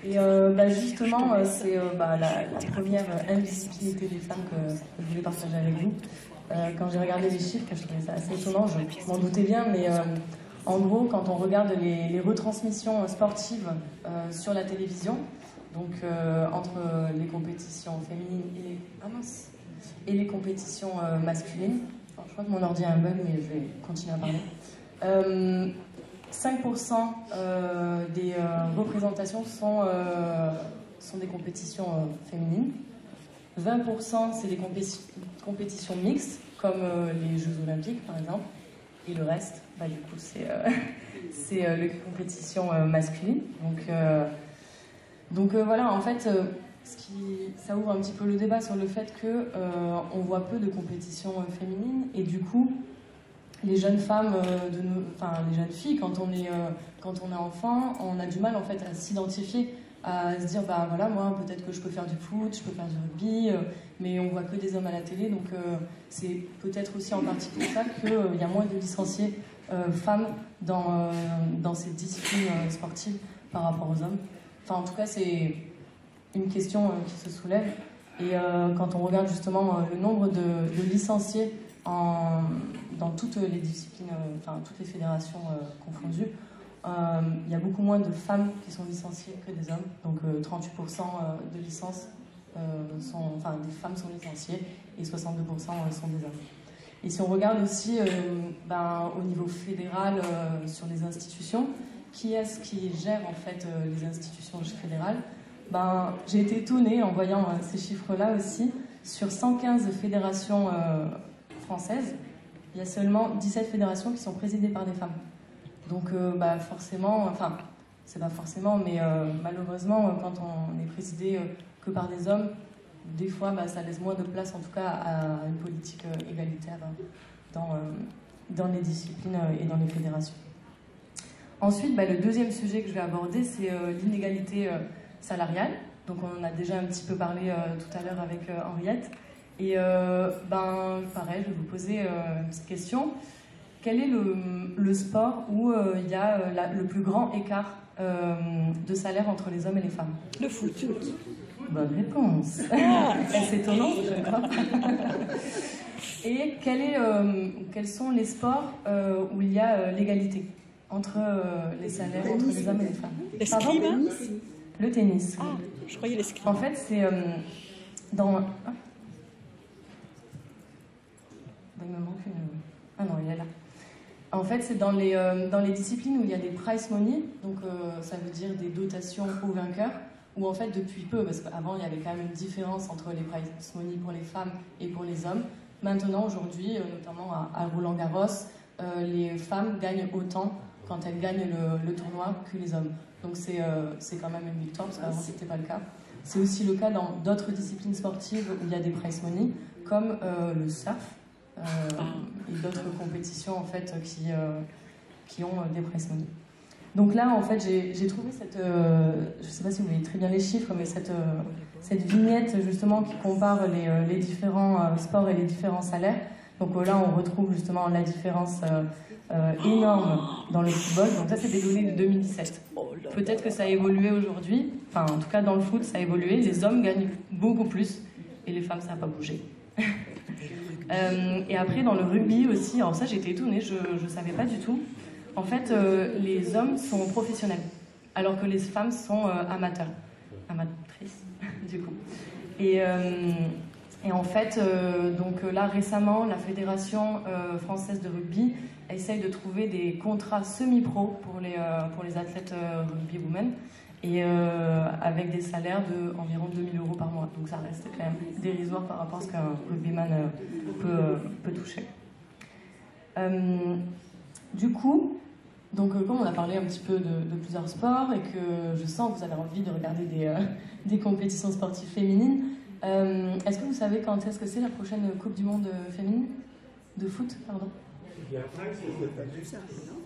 Et justement, c'est la première indisciplinité des femmes que je voulais partager avec vous. Quand j'ai regardé les chiffres, je trouvais ça assez étonnant, je m'en doutais bien, mais en gros, quand on regarde les retransmissions sportives sur la télévision, donc entre les compétitions féminines et les compétitions masculines, alors, je crois que mon ordi a un bug, mais je vais continuer à parler. 5% des représentations sont des compétitions féminines. 20% c'est des compétitions mixtes, comme les Jeux Olympiques par exemple. Et le reste, du coup, c'est les compétitions masculines. Donc voilà, en fait, ça ouvre un petit peu le débat sur le fait qu'on voit peu de compétitions féminines. Et du coup, les jeunes femmes, les jeunes filles, quand on est enfant, on a du mal en fait à s'identifier, à se dire voilà, moi peut-être que je peux faire du foot, je peux faire du rugby, mais on voit que des hommes à la télé, donc c'est peut-être aussi en partie pour ça qu'il y a moins de licenciés femmes dans ces disciplines sportives par rapport aux hommes. Enfin, en tout cas, c'est une question qui se soulève. Et quand on regarde justement le nombre de licenciés dans toutes les disciplines, toutes les fédérations confondues, il y a beaucoup moins de femmes qui sont licenciées que des hommes. Donc 38% de licences des femmes sont licenciées et 62% sont des hommes. Et si on regarde aussi au niveau fédéral sur les institutions, qui est-ce qui gère en fait les institutions fédérales? J'ai été étonnée en voyant ces chiffres-là aussi. Sur 115 fédérations françaises, il y a seulement 17 fédérations qui sont présidées par des femmes. Donc forcément, c'est pas forcément, mais malheureusement, quand on est présidé que par des hommes, des fois ça laisse moins de place en tout cas à une politique égalitaire dans les disciplines et dans les fédérations. Ensuite, le deuxième sujet que je vais aborder, c'est l'inégalité salariale. Donc on en a déjà un petit peu parlé tout à l'heure avec Henriette. Et pareil, je vais vous poser une petite question. Quel est le sport où il y a le plus grand écart de salaire entre les hommes et les femmes? Le foot. Bonne réponse. C'est étonnant, je crois. Et quels sont les sports où il y a l'égalité entre les salaires entre les hommes et les femmes? L'escrime? Le tennis. Ah, je croyais l'escrime. En fait, c'est dans... Il me manque une... Ah non, il est là. En fait, c'est dans les disciplines où il y a des prize money, donc ça veut dire des dotations aux vainqueurs, où en fait depuis peu, parce qu'avant il y avait quand même une différence entre les prize money pour les femmes et pour les hommes. Maintenant, aujourd'hui, notamment à Roland-Garros, les femmes gagnent autant quand elles gagnent le tournoi que les hommes. Donc c'est quand même une victoire, parce qu'avant c'était pas le cas. C'est aussi le cas dans d'autres disciplines sportives où il y a des prize money, comme le surf. Et d'autres compétitions en fait qui ont des prize money. Donc là en fait j'ai trouvé cette je sais pas si vous voyez très bien les chiffres, mais cette vignette justement qui compare les différents sports et les différents salaires. Donc là on retrouve justement la différence énorme dans le football. Donc ça c'est des données de 2017. Peut-être que ça a évolué aujourd'hui, enfin en tout cas dans le foot ça a évolué, les hommes gagnent beaucoup plus et les femmes ça n'a pas bougé. Et après dans le rugby aussi, alors ça j'étais étonnée, je ne savais pas du tout. En fait les hommes sont professionnels alors que les femmes sont amatrices du coup. Et en fait donc là récemment la Fédération française de rugby essaye de trouver des contrats semi-pro pour les athlètes rugby women, et avec des salaires d'environ 2 000 € par mois. Donc ça reste quand même dérisoire par rapport à ce qu'un rugbyman peut toucher. Du coup, donc comme on a parlé un petit peu de plusieurs sports et que je sens que vous avez envie de regarder des compétitions sportives féminines, est-ce que vous savez quand est-ce que c'est la prochaine Coupe du Monde féminine de foot, pardon?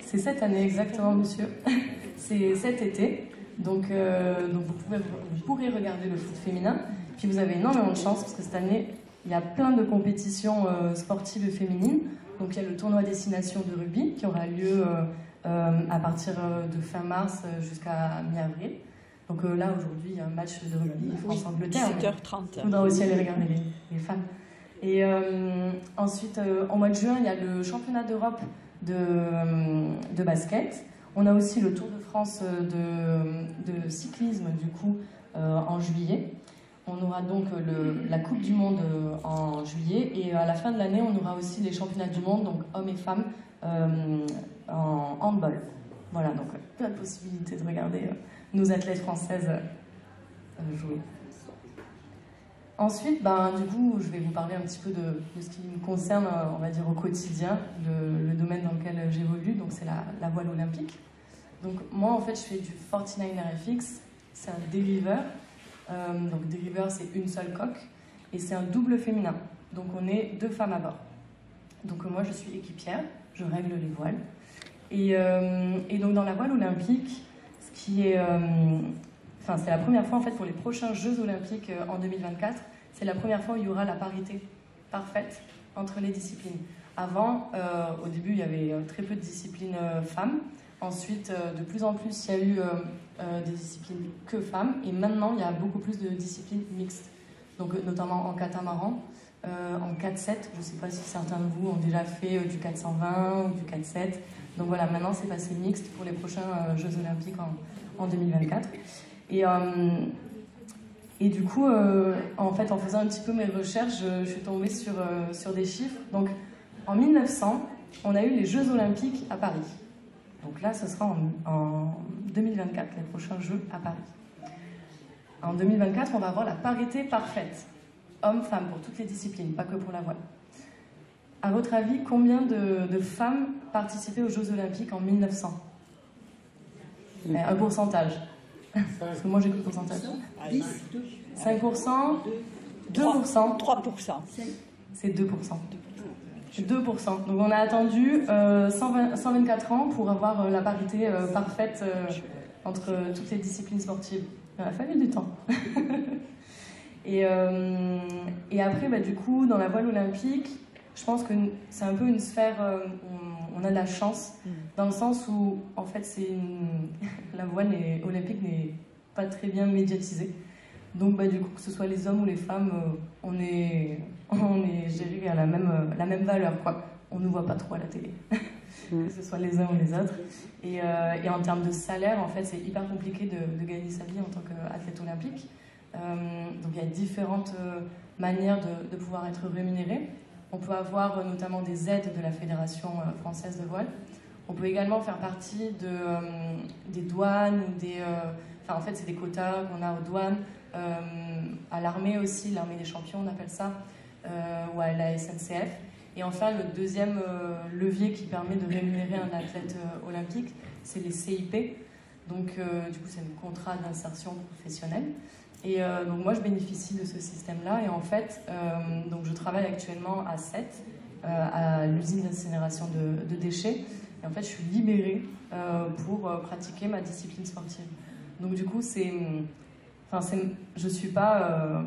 C'est cette année exactement, monsieur. C'est cet été. Donc vous pourrez regarder le foot féminin. Puis vous avez énormément de chance parce que cette année, il y a plein de compétitions sportives féminines. Donc il y a le tournoi Destination de rugby qui aura lieu à partir de fin mars jusqu'à mi-avril. Donc là, aujourd'hui, il y a un match de rugby France-Angleterre. 17h30. Il faudra aussi aller regarder les femmes. Et ensuite, en mois de juin, il y a le championnat d'Europe de basket. On a aussi le Tour de France de cyclisme, du coup, en juillet. On aura donc la Coupe du Monde en juillet. Et à la fin de l'année, on aura aussi les championnats du monde, donc hommes et femmes, en handball. Voilà, donc plein de possibilités de regarder nos athlètes françaises jouer. Ensuite, du coup, je vais vous parler un petit peu de ce qui me concerne, on va dire, au quotidien, le domaine dans lequel j'évolue, donc c'est la voile olympique. Donc moi, en fait, je fais du 49er FX, c'est un dériveur. Donc dériveur, c'est une seule coque, et c'est un double féminin. Donc on est 2 femmes à bord. Donc moi, je suis équipière, je règle les voiles. Et donc dans la voile olympique, ce qui est... c'est la première fois en fait pour les prochains Jeux olympiques en 2024, c'est la première fois où il y aura la parité parfaite entre les disciplines. Avant, au début, il y avait très peu de disciplines femmes. Ensuite, de plus en plus, il y a eu des disciplines que femmes. Et maintenant, il y a beaucoup plus de disciplines mixtes. Donc notamment en catamaran, en 4-7. Je ne sais pas si certains de vous ont déjà fait du 420 ou du 4-7. Donc voilà, maintenant c'est passé mixte pour les prochains Jeux olympiques en 2024. Et du coup, en fait, en faisant un petit peu mes recherches, je suis tombée sur des chiffres. Donc, en 1900, on a eu les Jeux Olympiques à Paris. Donc là, ce sera en 2024, les prochains Jeux à Paris. En 2024, on va avoir la parité parfaite. Hommes-femmes pour toutes les disciplines, pas que pour la voile. À votre avis, combien de femmes participaient aux Jeux Olympiques en 1900 ? Un pourcentage. Parce que moi j'ai que le pourcentage. 5%, 2%, 3%. C'est 2%. 2%. Donc on a attendu 124 ans pour avoir la parité parfaite entre toutes les disciplines sportives. Il a fallu du temps. Et après, du coup, dans la voile olympique, je pense que c'est un peu une sphère où on a de la chance, dans le sens où, en fait, la voile olympique n'est pas très bien médiatisée. Donc, du coup, que ce soit les hommes ou les femmes, on est gérés à la même valeur, quoi. On ne nous voit pas trop à la télé, que ce soit les uns ou les autres. Et en termes de salaire, en fait, c'est hyper compliqué de gagner sa vie en tant qu'athlète olympique. Donc, il y a différentes manières de pouvoir être rémunéré. On peut avoir notamment des aides de la Fédération française de voile. On peut également faire partie des douanes ou en fait, c'est des quotas qu'on a aux douanes, à l'armée aussi, l'armée des champions, on appelle ça, ou à la SNCF. Et enfin, le deuxième levier qui permet de rémunérer un athlète olympique, c'est les CIP. Donc, du coup, c'est un contrat d'insertion professionnelle. Et donc moi je bénéficie de ce système-là et en fait donc je travaille actuellement à Sète, à l'usine d'incinération de déchets et en fait je suis libérée pour pratiquer ma discipline sportive. Donc du coup je suis pas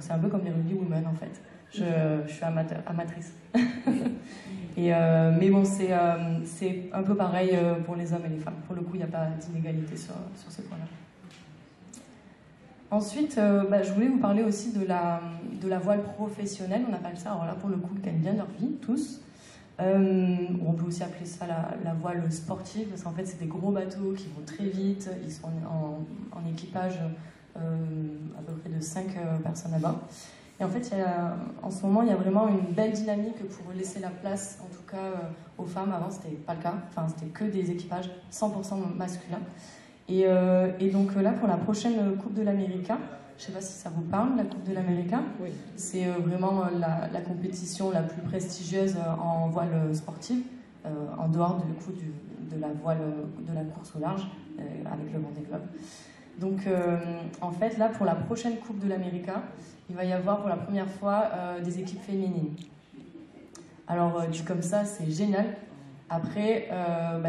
c'est un peu comme les rugby women en fait. Je suis amatrice. Mais bon c'est un peu pareil pour les hommes et les femmes. Pour le coup il n'y a pas d'inégalité sur ce point-là. Ensuite, je voulais vous parler aussi de la voile professionnelle, on appelle ça, alors là pour le coup, ils gagnent bien leur vie, tous. On peut aussi appeler ça la voile sportive, parce qu'en fait c'est des gros bateaux qui vont très vite, ils sont en équipage à peu près de 5 personnes à bord. Et en fait, en ce moment, il y a vraiment une belle dynamique pour laisser la place, en tout cas aux femmes. Avant, c'était pas le cas, enfin c'était que des équipages 100% masculins. Et donc là, pour la prochaine Coupe de l'América, je ne sais pas si ça vous parle, la Coupe de l'América. Oui. C'est vraiment la compétition la plus prestigieuse en voile sportive, en dehors du coup de la voile de la course au large, avec le Vendée Globe. Donc en fait, là, pour la prochaine Coupe de l'América, il va y avoir pour la première fois des équipes féminines. Alors, dit comme ça, c'est génial. Après,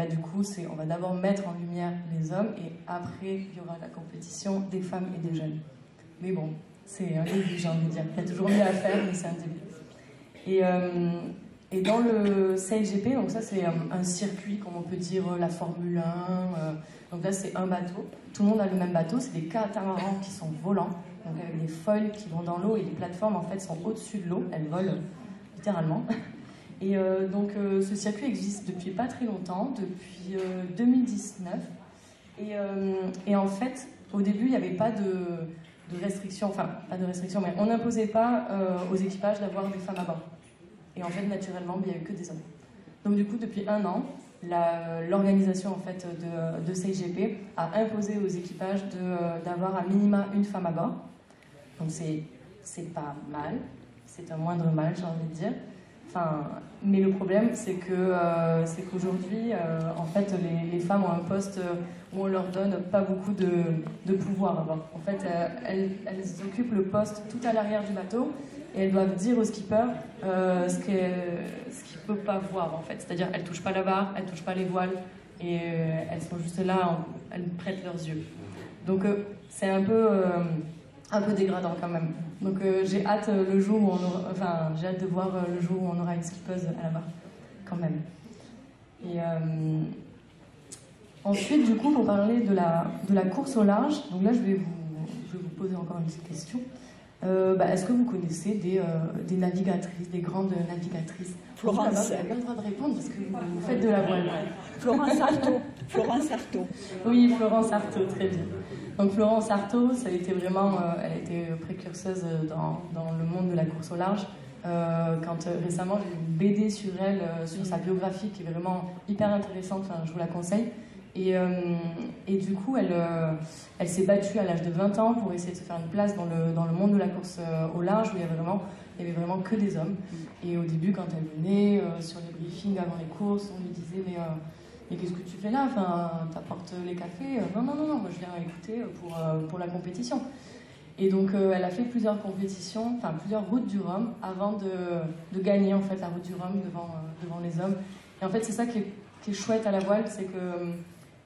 du coup, on va d'abord mettre en lumière les hommes et après, il y aura la compétition des femmes et des jeunes. Mais bon, c'est un début, j'ai envie de dire. Il y a toujours mieux à faire, mais c'est un début. Et dans le CLGP, donc ça c'est un circuit, comme on peut dire la Formule 1, donc là c'est un bateau, tout le monde a le même bateau, c'est des catamarans qui sont volants, donc avec des foils qui vont dans l'eau et les plateformes en fait sont au-dessus de l'eau, elles volent littéralement. Et donc ce circuit existe depuis pas très longtemps, depuis 2019, et en fait au début il n'y avait pas de restrictions, enfin pas de restrictions, mais on n'imposait pas aux équipages d'avoir des femmes à bord. Et en fait, naturellement, il n'y a eu que des hommes. Donc du coup, depuis 1 an, l'organisation en fait, de CIGP a imposé aux équipages d'avoir à minima une femme à bord. Donc c'est pas mal, c'est un moindre mal, j'ai envie de dire. Enfin, mais le problème, c'est qu'aujourd'hui, en fait, les femmes ont un poste où on leur donne pas beaucoup de pouvoir à bord. En fait, elles occupent le poste tout à l'arrière du bateau. Et elles doivent dire au skipper ce qu'il ne peut pas voir, en fait. C'est-à-dire, elles ne touchent pas la barre, elles ne touchent pas les voiles, et elles sont juste là, elles prêtent leurs yeux. Donc, c'est un peu dégradant quand même. Donc, j'ai hâte le jour où j'ai hâte de voir le jour où on aura une skippeuse à la barre, quand même. Et ensuite, du coup, pour parler de la course au large, donc là, je vais vous poser encore une petite question. Est-ce que vous connaissez des navigatrices, des grandes navigatrices? Florence. Vous n'avez pas le droit de répondre parce que vous faites de la voile. Florence Artaud. Florence Artaud. Oui, Florence Artaud, très bien. Donc Florence Artaud, ça a été vraiment, elle a été précurseuse dans le monde de la course au large. Quand récemment j'ai eu une BD sur elle, sur sa biographie qui est vraiment hyper intéressante, enfin, je vous la conseille. Et du coup, elle s'est battue à l'âge de 20 ans pour essayer de se faire une place dans le monde de la course au large où il y avait vraiment que des hommes. Et au début, quand elle venait sur les briefings avant les courses, on lui disait mais qu'est-ce que tu fais là? Enfin, t'apportes les cafés? Non, moi je viens écouter pour la compétition. Et donc elle a fait plusieurs compétitions, enfin plusieurs routes du Rhum avant de gagner en fait la route du Rhum devant les hommes. Et en fait, c'est ça qui est chouette à la voile, c'est que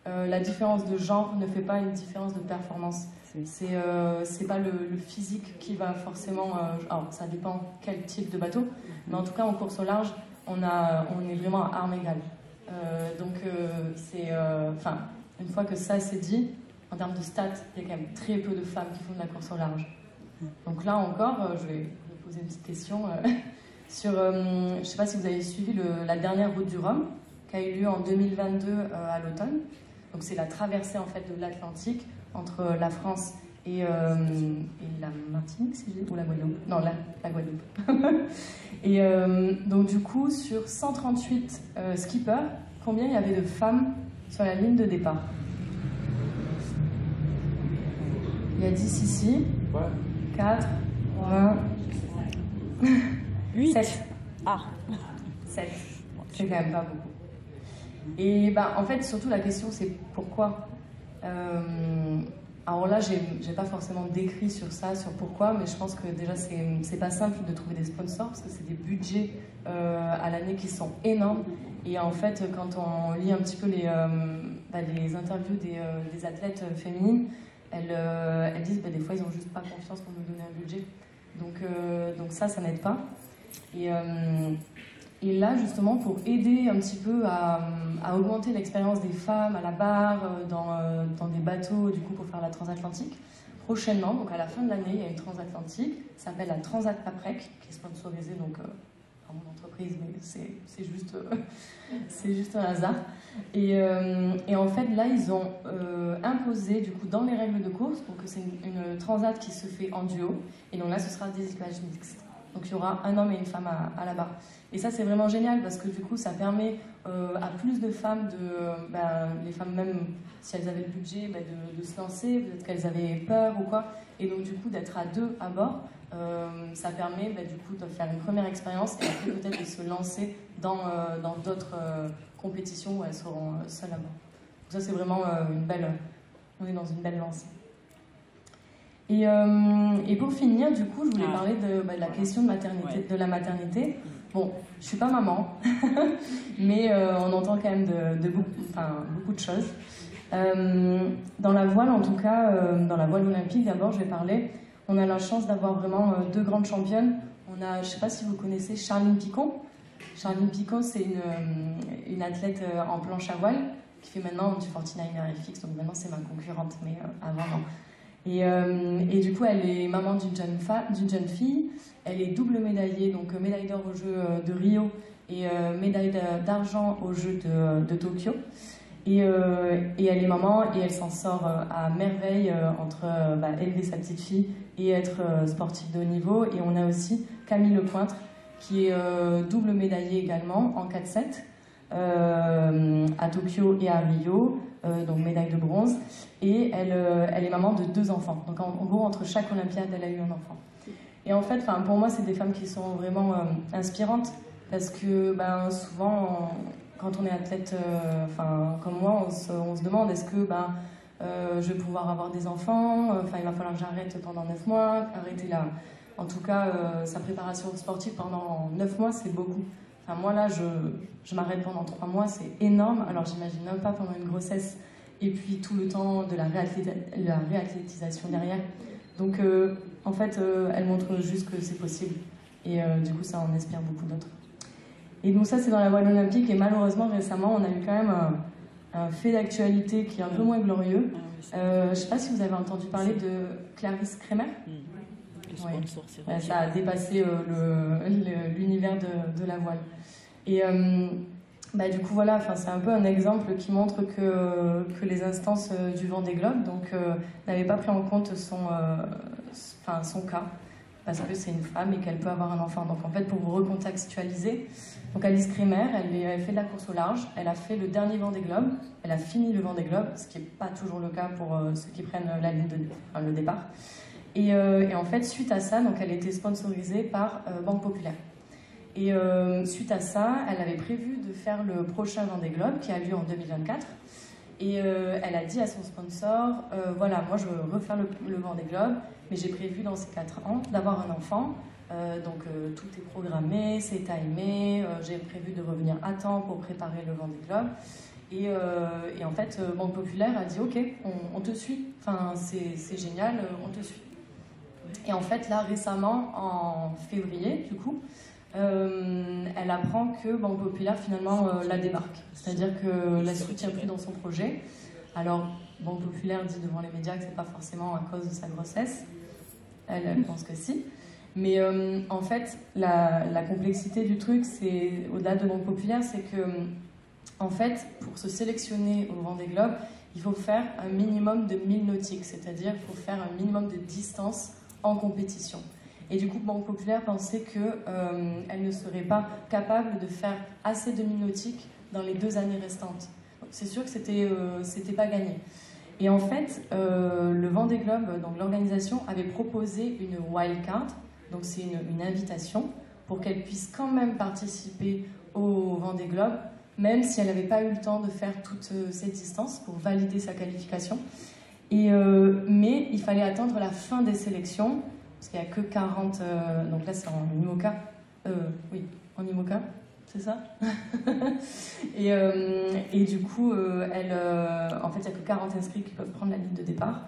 la différence de genre ne fait pas une différence de performance. C'est pas le physique qui va forcément... alors, ça dépend quel type de bateau, mais en tout cas, en course au large, on est vraiment à armes égales. Une fois que ça c'est dit, en termes de stats, il y a quand même très peu de femmes qui font de la course au large. Donc là encore, je vais vous poser une petite question sur... je ne sais pas si vous avez suivi la dernière route du Rhum, qui a eu lieu en 2022 à l'automne. Donc c'est la traversée en fait de l'Atlantique entre la France et la Martinique, si ou la Guadeloupe. Non, la Guadeloupe. Et donc du coup, sur 138 skippers, combien il y avait de femmes sur la ligne de départ? Il y a 10 ici. 4, 20, 8. 7. Ah. 7. C'est quand même pas beaucoup. Et en fait, surtout la question c'est pourquoi. Alors là, j'ai pas forcément d'écrit sur pourquoi, mais je pense que déjà c'est pas simple de trouver des sponsors parce que c'est des budgets à l'année qui sont énormes. Et en fait, quand on lit un petit peu les interviews des athlètes féminines, elles disent des fois ils ont juste pas confiance pour nous donner un budget. Donc ça n'aide pas. Et là, justement, pour aider un petit peu à augmenter l'expérience des femmes à la barre, dans des bateaux, du coup, pour faire la transatlantique, prochainement, donc à la fin de l'année, il y a une transatlantique, ça s'appelle la Transat Paprec, qui est sponsorisée donc, par mon entreprise, mais c'est juste un hasard. Et en fait, là, ils ont imposé, du coup, dans les règles de course, pour que c'est une transat qui se fait en duo, et donc là, ce sera des équipages mixtes. Donc il y aura un homme et une femme à la barre. Et ça c'est vraiment génial parce que du coup ça permet à plus de femmes, les femmes même si elles avaient le budget, de se lancer, peut-être qu'elles avaient peur ou quoi. Et donc du coup d'être à deux à bord, ça permet du coup de faire une première expérience et après peut-être de se lancer dans d'autres compétitions où elles seront seules à bord. Donc ça c'est vraiment on est dans une belle lancée. Et pour finir, du coup, je voulais parler de la question de maternité, de la maternité. Bon, je suis pas maman, mais on entend quand même beaucoup de choses. Dans la voile, en tout cas, dans la voile olympique, d'abord, je vais parler. On a la chance d'avoir vraiment deux grandes championnes. On a, je sais pas si vous connaissez Charline Picon. Charline Picot, c'est une athlète en planche à voile qui fait maintenant du 49er FX, donc maintenant c'est ma concurrente, mais avant non. Et du coup, elle est maman d'une jeune fille. Elle est double médaillée, donc médaille d'or aux Jeux de Rio et médaille d'argent aux Jeux de Tokyo. Et elle est maman et elle s'en sort à merveille entre élever sa petite fille et être sportive de haut niveau. Et on a aussi Camille Lepointre qui est double médaillée également en 4-7 à Tokyo et à Rio, donc médaille de bronze. Et elle est maman de 2 enfants. Donc en gros, entre chaque Olympiade, elle a eu un enfant. Et en fait, pour moi, c'est des femmes qui sont vraiment inspirantes parce que souvent, quand on est athlète, comme moi, on se demande est-ce que je vais pouvoir avoir des enfants, il va falloir que j'arrête pendant 9 mois, arrêter en tout cas sa préparation sportive pendant 9 mois, c'est beaucoup. Moi là, je m'arrête pendant 3 mois, c'est énorme, alors j'imagine même pas pendant une grossesse et puis tout le temps de la réathlétisation derrière. Donc en fait, elle montre juste que c'est possible et du coup ça en inspire beaucoup d'autres. Et donc ça c'est dans la voile olympique et malheureusement récemment on a eu quand même un fait d'actualité qui est un peu moins glorieux. Je ne sais pas si vous avez entendu parler de Clarisse Kremer. Ouais. Ça a dépassé l'univers de la voile. Et du coup voilà, c'est un peu un exemple qui montre que les instances du Vendée Globe n'avaient pas pris en compte son cas. Parce que c'est une femme et qu'elle peut avoir un enfant. Donc en fait, pour vous recontextualiser, donc Alice Kremer, elle fait de la course au large, elle a fait le dernier Vendée Globe, elle a fini le Vendée Globe, ce qui n'est pas toujours le cas pour ceux qui prennent la ligne le départ. Et en fait, suite à ça, donc elle était sponsorisée par Banque Populaire. Et suite à ça, elle avait prévu de faire le prochain Vendée Globe qui a lieu en 2024. Et elle a dit à son sponsor, voilà, moi je veux refaire le Vendée Globe, mais j'ai prévu dans ces 4 ans d'avoir un enfant. Tout est programmé, c'est timé, j'ai prévu de revenir à temps pour préparer le Vendée Globe. Et en fait, Banque Populaire a dit, ok, on te suit, c'est génial, on te suit. Et en fait, là, récemment, en février, du coup, elle apprend que Banque Populaire finalement la débarque, c'est-à-dire que la soutient plus dans son projet. Alors Banque Populaire dit devant les médias que c'est pas forcément à cause de sa grossesse, elle pense que si, mais en fait la complexité du truc, c'est au-delà de Banque Populaire, c'est que en fait pour se sélectionner au Vendée Globe, il faut faire un minimum de 1000 nautiques, c'est-à-dire qu'il faut faire un minimum de distance en compétition. Et du coup, Banque Populaire pensait qu'elle ne serait pas capable de faire assez de 1000 nautiques dans les 2 années restantes. C'est sûr que c'était pas gagné. Et en fait, le Vendée Globe, donc l'organisation, avait proposé une wildcard, donc c'est une invitation, pour qu'elle puisse quand même participer au Vendée Globe, même si elle n'avait pas eu le temps de faire toutes ces distances pour valider sa qualification. Mais il fallait attendre la fin des sélections, parce qu'il n'y a que 40, donc là c'est en IMOCA, oui, en IMOCA, c'est ça. et du coup, en fait il n'y a que 40 inscrits qui peuvent prendre la ligne de départ,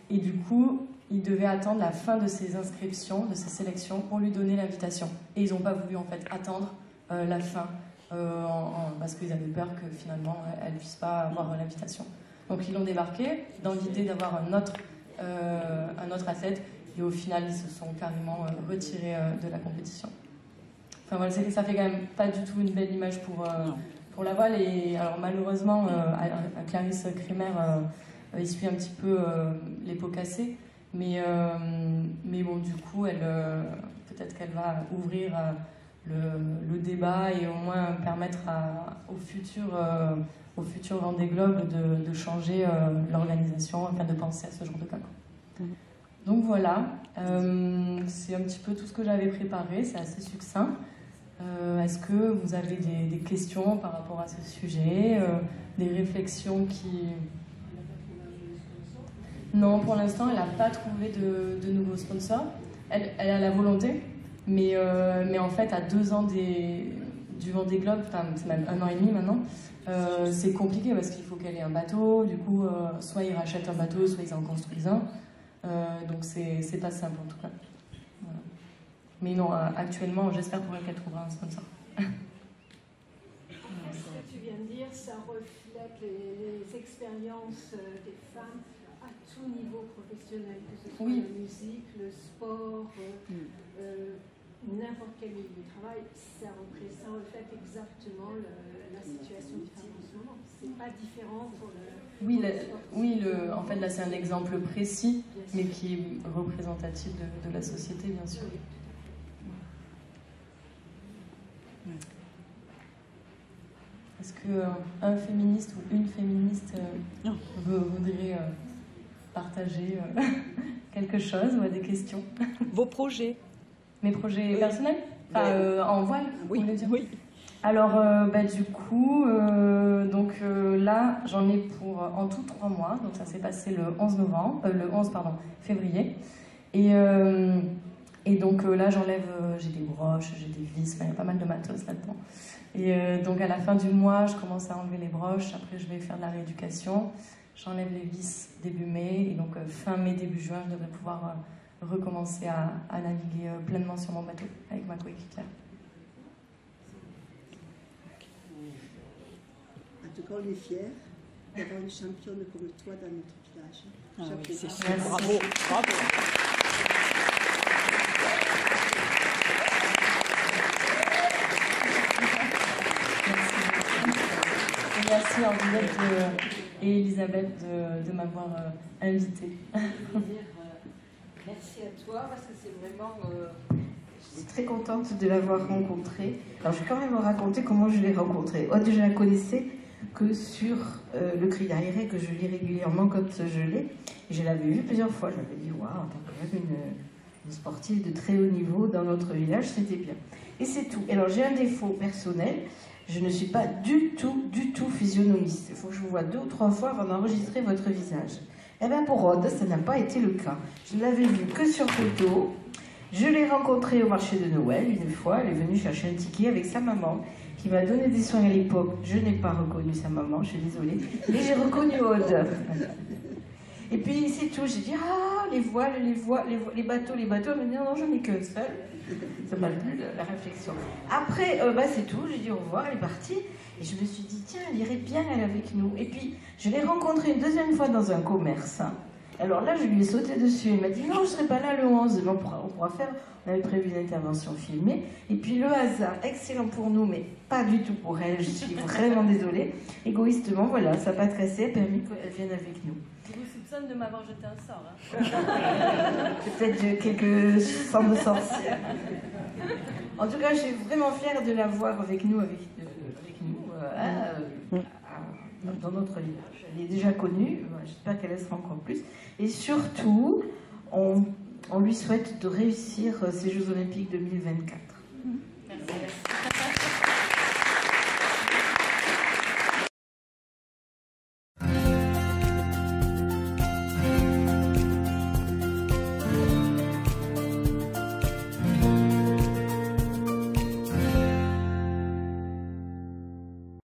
et du coup, ils devaient attendre la fin de ces inscriptions, de ces sélections, pour lui donner l'invitation. Et ils n'ont pas voulu en fait attendre la fin, parce qu'ils avaient peur que finalement elle ne puisse pas avoir l'invitation. Donc ils l'ont débarqué dans l'idée d'avoir un autre athlète. Et au final, ils se sont carrément retirés de la compétition. Enfin voilà, ça fait quand même pas du tout une belle image pour la voile. Et alors malheureusement, Clarisse Kremer essuie un petit peu les pots cassés. Mais bon, du coup, peut-être qu'elle va ouvrir le débat et au moins permettre au futur Vendée Globe de changer l'organisation, afin de penser à ce genre de cas. Donc voilà, c'est un petit peu tout ce que j'avais préparé, c'est assez succinct. Est-ce que vous avez des questions par rapport à ce sujet, des réflexions qui... Non, pour l'instant, elle n'a pas trouvé de nouveaux sponsors. Elle a la volonté, mais en fait, à 2 ans du Vendée Globe, c'est même 1 an et demi maintenant, c'est compliqué parce qu'il faut qu'elle ait un bateau. Du coup, soit ils rachètent un bateau, soit ils en construisent un. Donc c'est pas simple en tout cas. Voilà. Mais non, actuellement, j'espère pour elle qu'elle trouvera un sponsor. ça reflète les expériences des femmes à tout niveau professionnel, que ce soit la musique, le sport, n'importe quel milieu du travail, ça reflète exactement la situation des femmes en ce moment. C'est pas différent pour le... En fait là c'est un exemple précis, mais qui est représentatif de la société, bien sûr. Est-ce qu'un féministe ou une féministe voudrait partager quelque chose ou a des questions? Vos projets? Mes projets personnels, en voile, oui, vous voulez dire? Oui. Alors, du coup, là, j'en ai pour en tout 3 mois. Donc, ça s'est passé le 11 février. Et donc là, j'enlève, j'ai des broches, j'ai des vis, il y a pas mal de matos là-dedans. Et donc, à la fin du mois, je commence à enlever les broches. Après, je vais faire de la rééducation. J'enlève les vis début mai. Et donc, fin mai, début juin, je devrais pouvoir recommencer à naviguer pleinement sur mon bateau avec ma coéquipière. En tout cas, on est fiers d'avoir une championne comme toi dans notre village. Ah oui, c'est sûr. Merci. Bravo, bravo. Merci Henriette et Elisabeth de m'avoir invitée. Merci à toi, parce que c'est vraiment... Je suis très contente de l'avoir rencontrée. Alors, je vais quand même raconter comment je l'ai rencontrée. Aude, je la connaissais que sur le Cri d'Aéré, que je lis régulièrement quand je l'ai. Et je l'avais vue plusieurs fois. Je m'avais dit, waouh, t'as quand même une sportive de très haut niveau dans notre village, c'était bien. Et c'est tout. Alors, j'ai un défaut personnel. Je ne suis pas du tout physionomiste. Il faut que je vous voie 2 ou 3 fois avant d'enregistrer votre visage. Eh bien, pour Aude, ça n'a pas été le cas. Je ne l'avais vue que sur photo. Je l'ai rencontrée au marché de Noël une fois. Elle est venue chercher un ticket avec sa maman, qui m'a donné des soins à l'époque. Je n'ai pas reconnu sa maman, je suis désolée. Mais j'ai reconnu Aude. Et puis, c'est tout. J'ai dit, ah, les voiles, les bateaux. Elle m'a dit, non, j'en ai qu'un seul. Ça m'a plu, la réflexion. Après, c'est tout. J'ai dit au revoir, elle est partie. Et je me suis dit, tiens, elle irait bien, elle, avec nous. Et puis, je l'ai rencontrée une 2e fois dans un commerce. Alors là, je lui ai sauté dessus. Elle m'a dit, non, je ne serai pas là le 11. Mais on pourra faire... On avait prévu une intervention filmée. Et puis, le hasard, excellent pour nous, mais pas du tout pour elle. Je suis vraiment désolée. Égoïstement, voilà, sa patte cassée a permis qu'elle vienne avec nous. Je vous soupçonne de m'avoir jeté un sort. Hein. Peut-être quelques sangs de sorcière. En tout cas, je suis vraiment fière de la voir avec nous, dans notre village. Elle est déjà connue, j'espère qu'elle le sera encore plus. Et surtout, on lui souhaite de réussir ces Jeux Olympiques 2024.